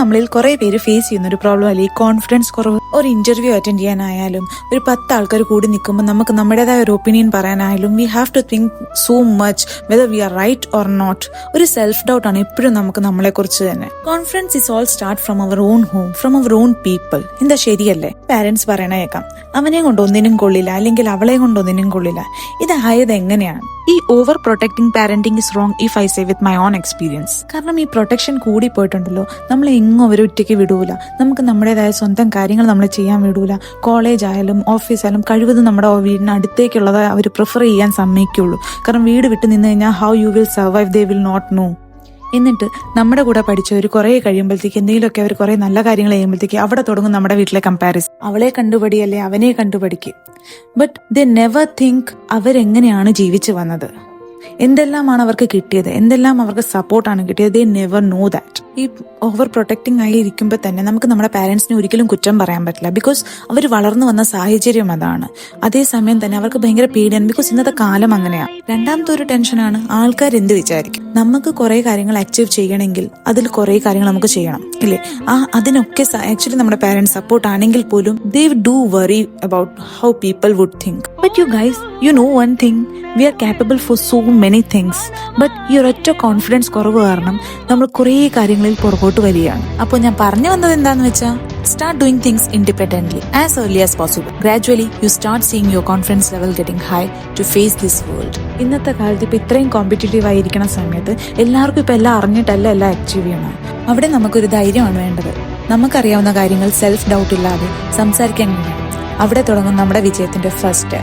നമ്മളിൽ കുറെ പേര് ഫേസ് ചെയ്യുന്ന ഒരു പ്രോബ്ലം അല്ലേ ഈ കോൺഫിഡൻസ് കുറവ്. ഒരു ഇന്റർവ്യൂ അറ്റൻഡ് ചെയ്യാനായാലും ഒരു 10 ആൾക്കാർ കൂടി നിൽക്കുമ്പോൾ നമുക്ക് നമ്മുടേതായ ഒരു ഒപ്പീനിയൻ പറയാനായാലും we have to think so much whether we are right or not. ഒരു സെൽഫ് ഡൗട്ട് ആണ് എപ്പോഴും നമുക്ക് നമ്മളെ കുറിച്ച് തന്നെ. Confidence is all start from our own home, from our own people. എന്താ ശരിയല്ലേ? പാരന്റ്സ് പറയണ കേൾക്കാം, അവനെ കൊണ്ട് ഒന്നിനും കൊള്ളില്ല, അല്ലെങ്കിൽ അവളെ കൊണ്ട് ഒന്നിനും കൊള്ളില്ല. ഇതായത് എങ്ങനെയാണ്? ഈ over protecting parenting is wrong if I say with my own experience. കാരണം ഈ പ്രൊട്ടക്ഷൻ കൂടി പോയിട്ടുണ്ടല്ലോ, നമ്മളെ എങ്ങും അവർ ഒറ്റയ്ക്ക് വിടൂല. നമുക്ക് നമ്മുടേതായ സ്വന്തം കാര്യങ്ങൾ നമ്മൾ ചെയ്യാൻ വിടൂല. കോളേജ് ആയാലും ഓഫീസ് ആയാലും കഴിവതും നമ്മുടെ വീടിന് അടുത്തേക്കുള്ളത് അവർ പ്രിഫർ ചെയ്യാൻ സമ്മതിക്കുള്ളൂ. കാരണം വീട് വിട്ട് നിന്ന് കഴിഞ്ഞാൽ how you will survive they will not know. എന്നിട്ട് നമ്മുടെ കൂടെ പഠിച്ചവർ കുറെ കഴിയുമ്പോഴത്തേക്ക് എന്തെങ്കിലുമൊക്കെ അവർ കുറെ നല്ല കാര്യങ്ങൾ ചെയ്യുമ്പോഴത്തേക്ക് അവിടെ തുടങ്ങും നമ്മുടെ വീട്ടിലെ കമ്പാരിസൺ. അവളെ കണ്ടുപടി അല്ലെ അവനെ കണ്ടുപടിക്കും. ബട്ട് ദേ നെവർ തിങ്ക് അവരെങ്ങനെയാണ് ജീവിച്ചു വന്നത്, എന്തെല്ലാമാണ് അവർക്ക് കിട്ടിയത്, എന്തെല്ലാം അവർക്ക് സപ്പോർട്ടാണ് കിട്ടിയത്. They never know that. ഈ ഓവർ പ്രൊട്ടക്ടിങ് ആയി ഇരിക്കുമ്പോൾ തന്നെ നമുക്ക് നമ്മുടെ പാരന്റ്സിനെ ഒരിക്കലും കുറ്റം പറയാൻ പറ്റില്ല. ബിക്കോസ് അവർ വളർന്നു വന്ന സാഹചര്യം അതാണ്. അതേസമയം തന്നെ അവർക്ക് ഭയങ്കര പേടിയാണ്. ബിക്കോസ് ഇന്നത്തെ കാലം അങ്ങനെയാണ്. രണ്ടാമത്തെ ഒരു ടെൻഷനാണ് ആൾക്കാർ എന്ത് വിചാരിക്കും. നമുക്ക് കുറെ കാര്യങ്ങൾ അച്ചീവ് ചെയ്യണമെങ്കിൽ അതിൽ കുറെ കാര്യങ്ങൾ നമുക്ക് ചെയ്യണം ഇല്ലേ? അതിനൊക്കെ ആക്ച്വലി നമ്മുടെ പാരന്റ്സ് സപ്പോർട്ട് ആണെങ്കിൽ പോലും they do worry about how people would think. But you guys, you know one thing, we are capable for so many things. But ഈ ഒരൊറ്റ കോൺഫിഡൻസ് കുറവ് കാരണം നമ്മൾ കുറേ കാര്യങ്ങളിൽ പുറകോട്ട് വരികയാണ്. അപ്പോൾ ഞാൻ പറഞ്ഞു വന്നത് എന്താന്ന് വെച്ചാൽ, start doing things independently as early as possible. Gradually you start seeing your confidence level getting high to face this world. ഇന്നത്തെ കാലത്ത് ഇപ്പൊ ഇത്രയും കോമ്പറ്റീറ്റീവ് ആയിരിക്കുന്ന സമയത്ത് എല്ലാവർക്കും ഇപ്പൊ എല്ലാം അറിഞ്ഞിട്ടല്ല എല്ലാം അച്ചീവ് ചെയ്യണം. അവിടെ നമുക്കൊരു ധൈര്യമാണ് വേണ്ടത്. നമുക്കറിയാവുന്ന കാര്യങ്ങൾ സെൽഫ് ഡൗട്ട് ഇല്ലാതെ സംസാരിക്കാൻ കഴിയണം. അവിടെ തുടങ്ങും നമ്മുടെ വിജയത്തിന്റെ ഫസ്റ്റ് സ്റ്റെപ്പ്.